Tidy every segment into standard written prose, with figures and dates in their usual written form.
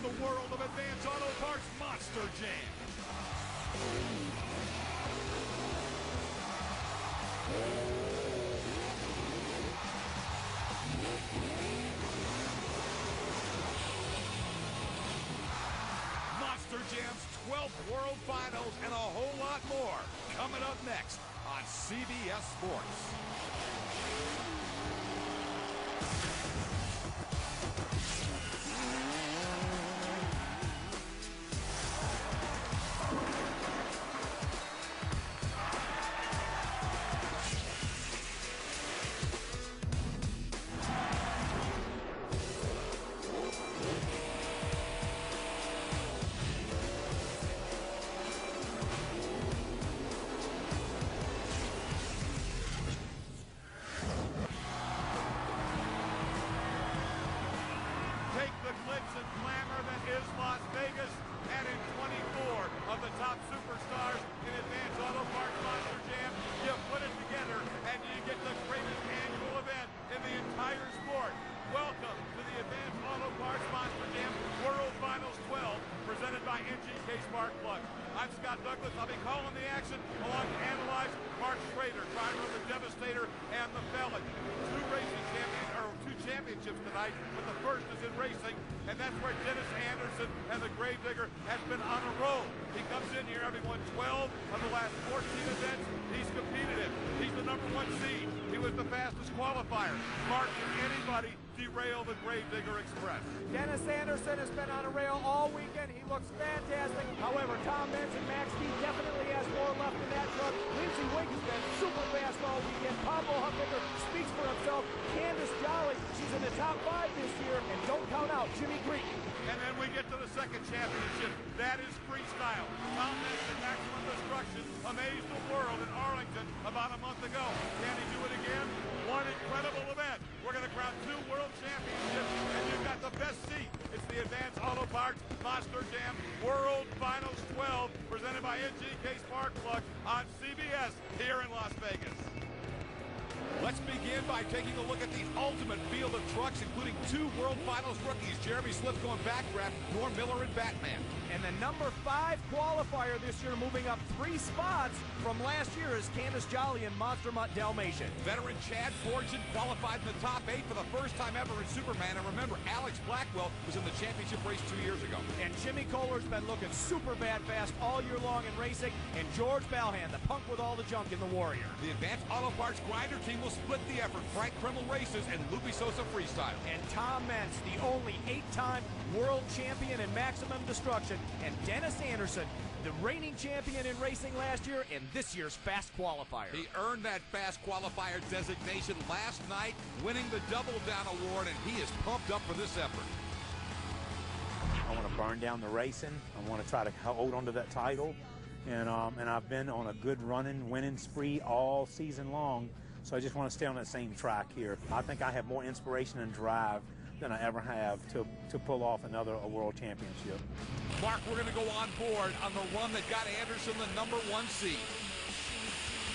to the world of Advance Auto Parts Monster Jam. Monster Jam's 12th World Finals and a whole lot more coming up next on CBS Sports. Take the glitz and glamour that is Las Vegas, and in 24 of the top superstars in Advance Auto Parts Monster Jam, you put it together and you get the greatest annual event in the entire sport. Welcome to the Advance Auto Parts Monster Jam World Finals 12, presented by NGK Spark Plugs. I'm Scott Douglas. I'll be calling the action along to analyze Mark Schrader, driver of the Devastator and the Felon. Two championships tonight, but the first is in racing, and that's where Dennis Anderson and the Gravedigger has been on a roll. He comes in here, having won 12 of the last 14 events he's competed in. He's the #1 seed. He was the fastest qualifier. Mark, can anybody derail the Gravedigger Express? Dennis Anderson has been on a rail all weekend. He looks fantastic. However, Tom Benz and Max D definitely has more left in that truck. Lindsey Wink has been super fast all weekend. Pablo Humpinger speaks for himself. Candace Jolly, she's in the top 5 this year. And don't count out Jimmy Creighton. And then we get to the second championship. That is freestyle. Tom Benz and Maximum Destruction amazed the world in Arlington about a month ago. Can he do it again? One incredible event. We're going to crown 2 world championships, and you've got the best seat. It's the Advance Auto Parts Monster Jam World Finals 12, presented by NGK Spark Plugs on CBS here in Las Vegas. Let's begin by taking a look at the ultimate field of trucks, including 2 World Finals rookies, Jeremy Swift going backdraft, Norm Miller and Batman. And the #5 qualifier this year, moving up 3 spots from last year, is Candace Jolly in Monster Mutt Dalmatian. Veteran Chad Fortune qualified in the top 8 for the first time ever in Superman. And remember, Alex Blackwell was in the championship race 2 years ago. And Jimmy Kohler's been looking super bad fast all year long in racing. And George Balhan, the punk with all the junk in the Warrior. The Advanced Auto Parts Grinder team will split the effort. Frank Krimmel races and Lupe Sosa freestyle. And Tom Meents, the only 8-time world champion in Maximum Destruction. And Dennis Anderson, the reigning champion in racing last year and this year's fast qualifier. He earned that fast qualifier designation last night, winning the Double Down Award, and he is pumped up for this effort. I want to burn down the racing. I want to try to hold on to that title. And I've been on a good winning spree all season long. So I just want to stay on that same track here. I think I have more inspiration and drive than I ever have to pull off another world championship. Mark, we're going to go on board on the run that got Anderson the #1 seed.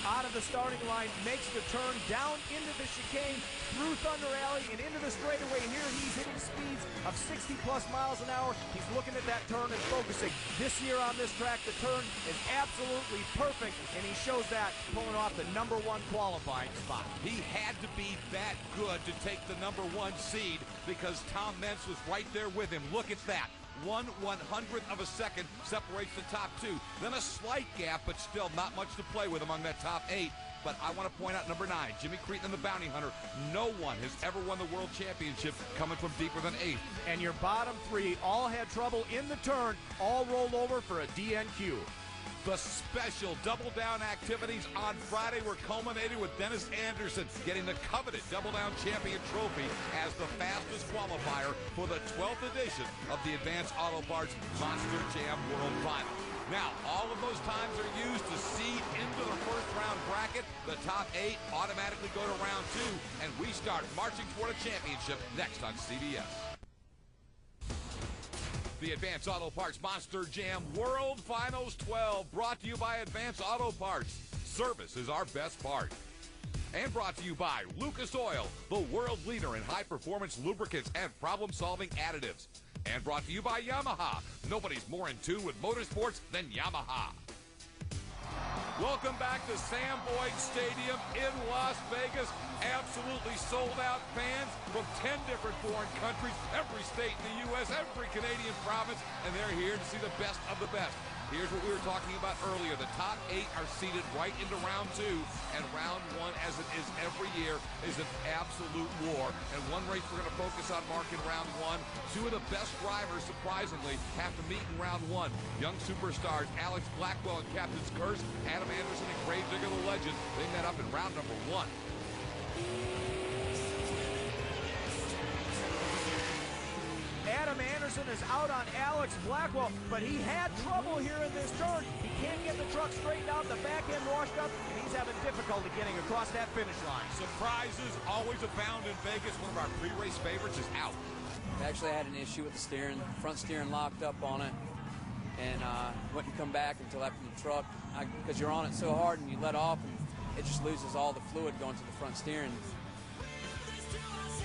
Out of the starting line, makes the turn down into the chicane, through Thunder Alley, and into the straightaway. Here he's hitting speeds of 60+ miles an hour. He's looking at that turn and focusing. This year on this track, the turn is absolutely perfect, and he shows that pulling off the #1 qualifying spot. He had to be that good to take the #1 seed because Tom Meents was right there with him. Look at that. 1/100th of a second separates the top 2. Then a slight gap, but still not much to play with among that top 8. But I want to point out #9, Jimmy Creighton and the Bounty Hunter. No one has ever won the World Championship coming from deeper than 8th. And your bottom 3 all had trouble in the turn, all rolled over for a DNQ. The special Double Down activities on Friday were culminated with Dennis Anderson getting the coveted Double Down Champion Trophy as the fastest qualifier for the 12th edition of the Advanced Auto Parts Monster Jam World Final. Now, all of those times are used to seed into the first round bracket. The top 8 automatically go to round 2, and we start marching toward a championship next on CBS. The Advance Auto Parts Monster Jam World Finals 12, brought to you by Advance Auto Parts. Service is our best part. And brought to you by Lucas Oil, the world leader in high-performance lubricants and problem-solving additives. And brought to you by Yamaha. Nobody's more in tune with motorsports than Yamaha. Welcome back to Sam Boyd Stadium in Las Vegas. Absolutely sold out fans from 10 different foreign countries, every state in the U.S., every Canadian province, and they're here to see the best of the best. Here's what we were talking about earlier. The top 8 are seeded right into round 2, and round 1, as it is every year, is an absolute war. And one race we're going to focus on, Mark, in round 1. 2 of the best drivers, surprisingly, have to meet in round 1. Young superstars Alex Blackwell and Captain's Curse, Adam Anderson and Gravedigger the Legend. They met up in round number 1. Adam Anderson is out on Alex Blackwell, but he had trouble here in this turn. He can't get the truck straightened out, the back end washed up, and he's having difficulty getting across that finish line. Surprises always abound in Vegas. One of our pre-race favorites is out. Actually, I had an issue with the steering. Front steering locked up on it, and wouldn't come back until after the truck. Because you're on it so hard and you let off, and it just loses all the fluid going to the front steering.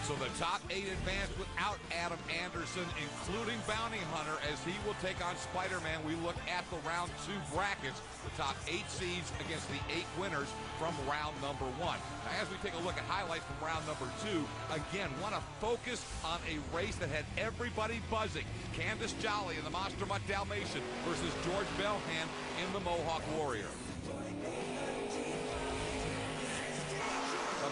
So the top 8 advanced without Adam Anderson, including Bounty Hunter, as he will take on Spider-Man. We look at the round 2 brackets, the top 8 seeds against the 8 winners from round number 1. Now, as we take a look at highlights from round number 2, again, want to focus on a race that had everybody buzzing. Candace Jolly in the Monster Mutt Dalmatian versus George Belhan in the Mohawk Warrior.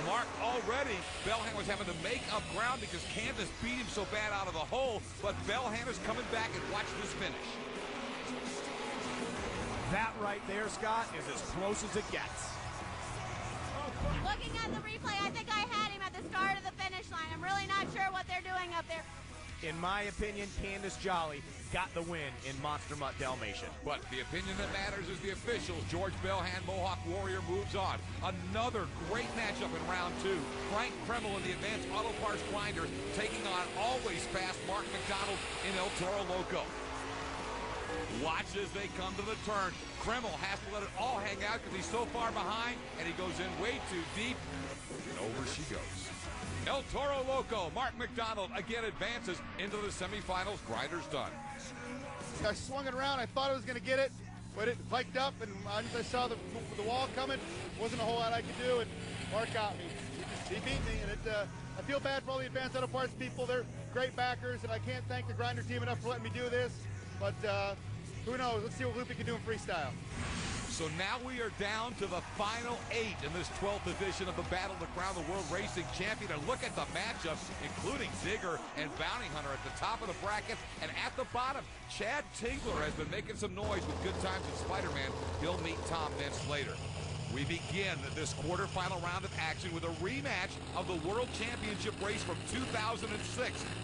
Mark, already Belhan was having to make up ground because Candace beat him so bad out of the hole, but Belhan is coming back, and watch this finish. That right there, Scott, is as close as it gets. Looking at the replay, I think I had him at the start of the finish line. I'm really not sure what they're doing up there. In my opinion, Candace Jolly got the win in Monster Mutt Dalmatian. But the opinion that matters is the officials. George Belhan, Mohawk Warrior, moves on. Another great matchup in round 2. Frank Kreml in the Advanced Auto Parts Grinder taking on always fast Mark McDonald in El Toro Loco. Watch as they come to the turn. Kreml has to let it all hang out because he's so far behind, and he goes in way too deep, and over she goes. El Toro Loco, Mark McDonald again advances into the semifinals. Grinder's done. I swung it around. I thought I was going to get it, but it biked up, and once I saw the wall coming, wasn't a whole lot I could do, and Mark got me. He beat me, and I feel bad for all the Advanced Auto Parts people. They're great backers, and I can't thank the Grinder team enough for letting me do this, but who knows? Let's see what Loopy can do in freestyle. So now we are down to the final 8 in this 12th edition of the Battle to Crown the World Racing Champion. And look at the matchups, including Digger and Bounty Hunter at the top of the bracket. And at the bottom, Chad Tingler has been making some noise with Good Times and Spider-Man. He'll meet Tom Mintz later. We begin this quarterfinal round of action with a rematch of the World Championship race from 2006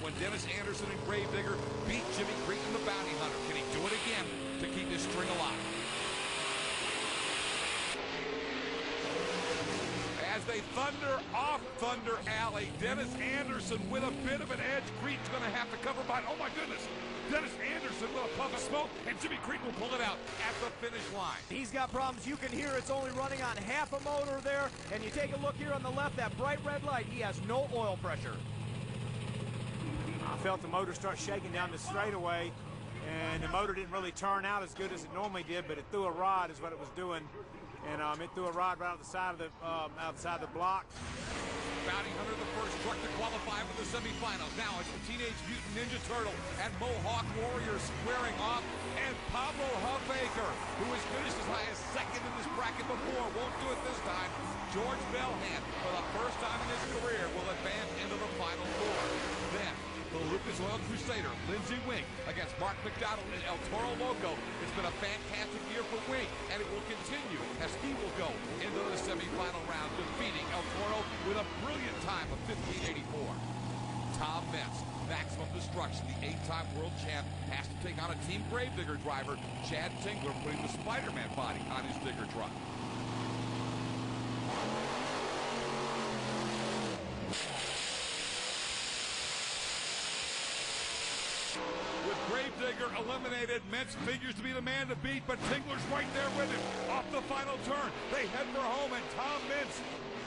when Dennis Anderson and Gravedigger beat Jimmy Cretan and the Bounty Hunter. Can he do it again to keep his string alive? As they thunder off Thunder Alley, Dennis Anderson with a bit of an edge. Cretan's going to have to cover by, oh my goodness, Dennis Anderson with a puff of smoke, and Jimmy Cretan will pull it out at the finish line. He's got problems. You can hear it's only running on half a motor there, and you take a look here on the left, that bright red light, he has no oil pressure. I felt the motor start shaking down the straightaway, and the motor didn't really turn out as good as it normally did, but it threw a rod is what it was doing. And it threw a rod right out the side of the block. Bounty Hunter, the first truck to qualify for the semifinals. Now it's the Teenage Mutant Ninja Turtle and Mohawk Warriors squaring off. And Pablo Huffaker, who has finished as high as second in this bracket before, won't do it this time. George Belhan, for the first time in his career, will advance into the Final Four. Then, the Lucas Oil Crusader, Lindsey Wink, against Mark McDonald and El Toro Loco. It's been a fantastic year for Wink, and it will continue as he will go into the semifinal round, defeating El Toro with a brilliant time of 15:84. Tom Mintz, Maximum Destruction, the 8-time world champ, has to take on a Team Gravedigger driver, Chad Tingler, putting the Spider-Man body on his digger truck. With Gravedigger eliminated, Mintz figures to be the man to beat, but Tingler's right there with him. Off the final turn, they head for home, and Tom Mintz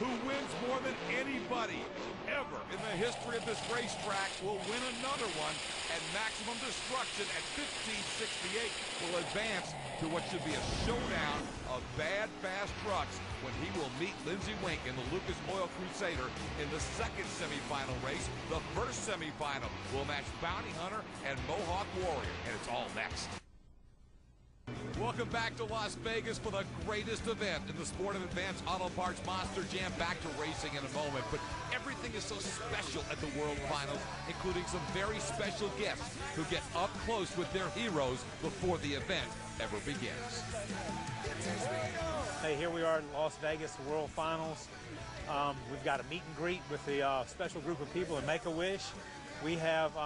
who wins more than anybody ever in the history of this racetrack will win another one, and Maximum Destruction at 1568 will advance to what should be a showdown of bad, fast trucks when he will meet Lindsey Wink in the Lucas Oil Crusader in the second semifinal race. The first semifinal will match Bounty Hunter and Mohawk Warrior, and it's all next. Welcome back to Las Vegas for the greatest event in the sport of advanced auto parts, Monster Jam. Back to racing in a moment, but everything is so special at the World Finals, including some very special guests who get up close with their heroes before the event ever begins. Hey, here we are in Las Vegas, the World Finals. We've got a meet and greet with the special group of people in Make-A-Wish. We have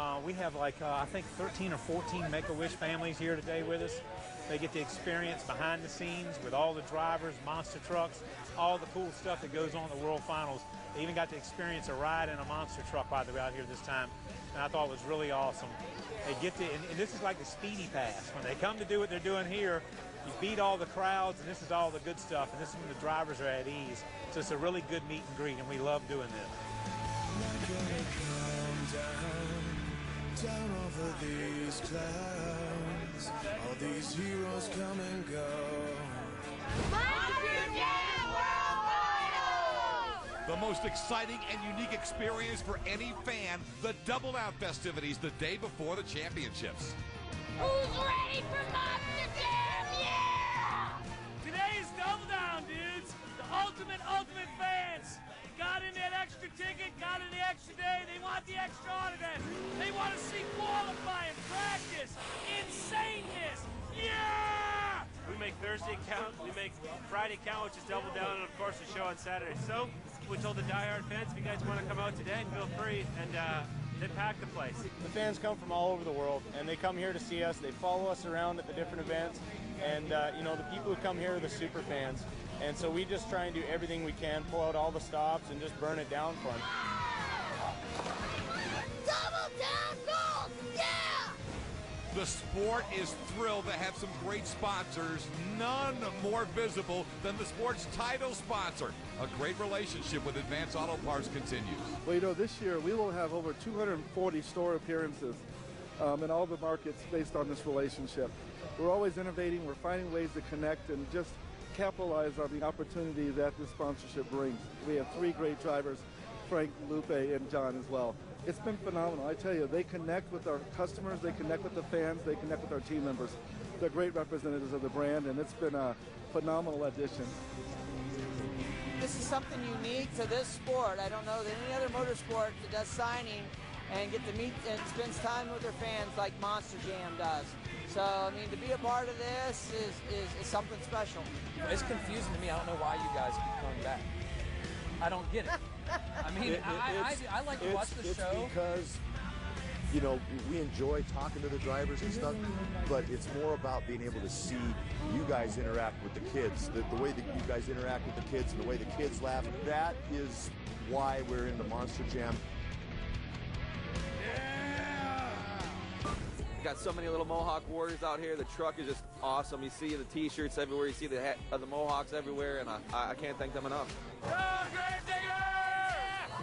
like I think 13 or 14 Make-A-Wish families here today with us. They get to experience behind the scenes with all the drivers, monster trucks, all the cool stuff that goes on in the World Finals. They even got to experience a ride in a monster truck while they were out here this time, and I thought it was really awesome. They get to, and this is like the Speedy Pass. When they come to do what they're doing here, you beat all the crowds, and this is all the good stuff, and this is when the drivers are at ease. So it's a really good meet and greet, and we love doing this. Down over these clouds, all these heroes come and go. Monster Jam World Finals! The most exciting and unique experience for any fan, the Double Down festivities the day before the championships. Who's ready for Monster Jam? Yeah! Today's Double Down, dudes. The ultimate fans. Got in that extra ticket, got in the extra day, they want the extra autograph. They want to see qualifying, practice, insaneness. Yeah! We make Thursday count, we make Friday count, which is Double Down, and of course the show on Saturday. So we told the diehard fans, if you guys want to come out today, feel free, and they pack the place. The fans come from all over the world, and they come here to see us. They follow us around at the different events, and you know, the people who come here are the super fans. And so we just try and do everything we can, pull out all the stops, and just burn it down for them. Double Down Gold! Yeah! The sport is thrilled to have some great sponsors, none more visible than the sport's title sponsor. A great relationship with Advanced Auto Parts continues. Well, you know, this year we will have over 240 store appearances in all the markets based on this relationship. We're always innovating, we're finding ways to connect and just capitalize on the opportunity that this sponsorship brings. We have three great drivers, Frank, Lupe, and John as well. It's been phenomenal. I tell you, they connect with our customers, they connect with the fans, they connect with our team members. They're great representatives of the brand, and it's been a phenomenal addition. This is something unique to this sport. I don't know that any other motorsport that does signing and get to meet and spends time with their fans like Monster Jam does. So, I mean, to be a part of this is something special. It's confusing to me. I don't know why you guys keep coming back. I don't get it. I mean, I like to watch the show. It's because, you know, we enjoy talking to the drivers and stuff, but it's more about being able to see you guys interact with the kids, the way that you guys interact with the kids and the way the kids laugh. That is why we're in the Monster Jam. We got so many little Mohawk Warriors out here. The truck is just awesome. You see the T-shirts everywhere. You see the hat of the Mohawks everywhere, and I can't thank them enough.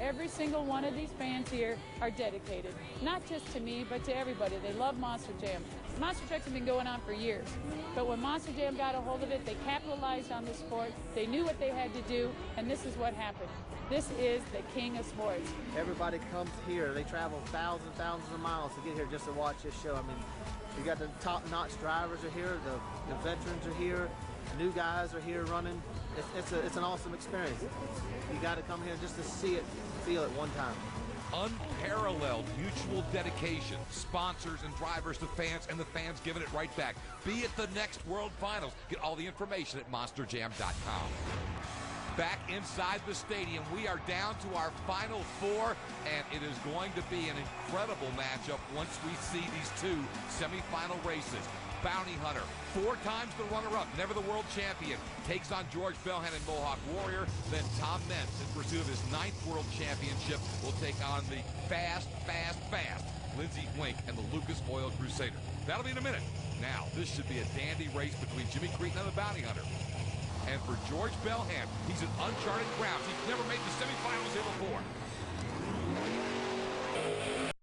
Every single one of these fans here are dedicated, not just to me, but to everybody. They love Monster Jam. Monster trucks have been going on for years, but when Monster Jam got a hold of it, they capitalized on the sport. They knew what they had to do, and this is what happened. This is the king of sports. Everybody comes here. They travel thousands of miles to get here just to watch this show. I mean, you got the top-notch drivers are here, the veterans are here, new guys are here running. It's an awesome experience. You got to come here just to see it, feel it one time. Unparalleled mutual dedication, sponsors and drivers to fans, and the fans giving it right back. Be at the next World Finals. Get all the information at monsterjam.com. Back inside the stadium, we are down to our final four, and it is going to be an incredible matchup once we see these two semifinal races. Bounty Hunter, 4 times the runner-up, never the world champion, takes on George Bellhan and Mohawk Warrior. Then Tom Mentz, in pursuit of his 9th world championship, will take on the fast Lindsey Wink and the Lucas Oil Crusader. That'll be in a minute. Now, this should be a dandy race between Jimmy Cretin and the Bounty Hunter. And for George Belham, he's in uncharted grounds. He's never made the semifinals here before.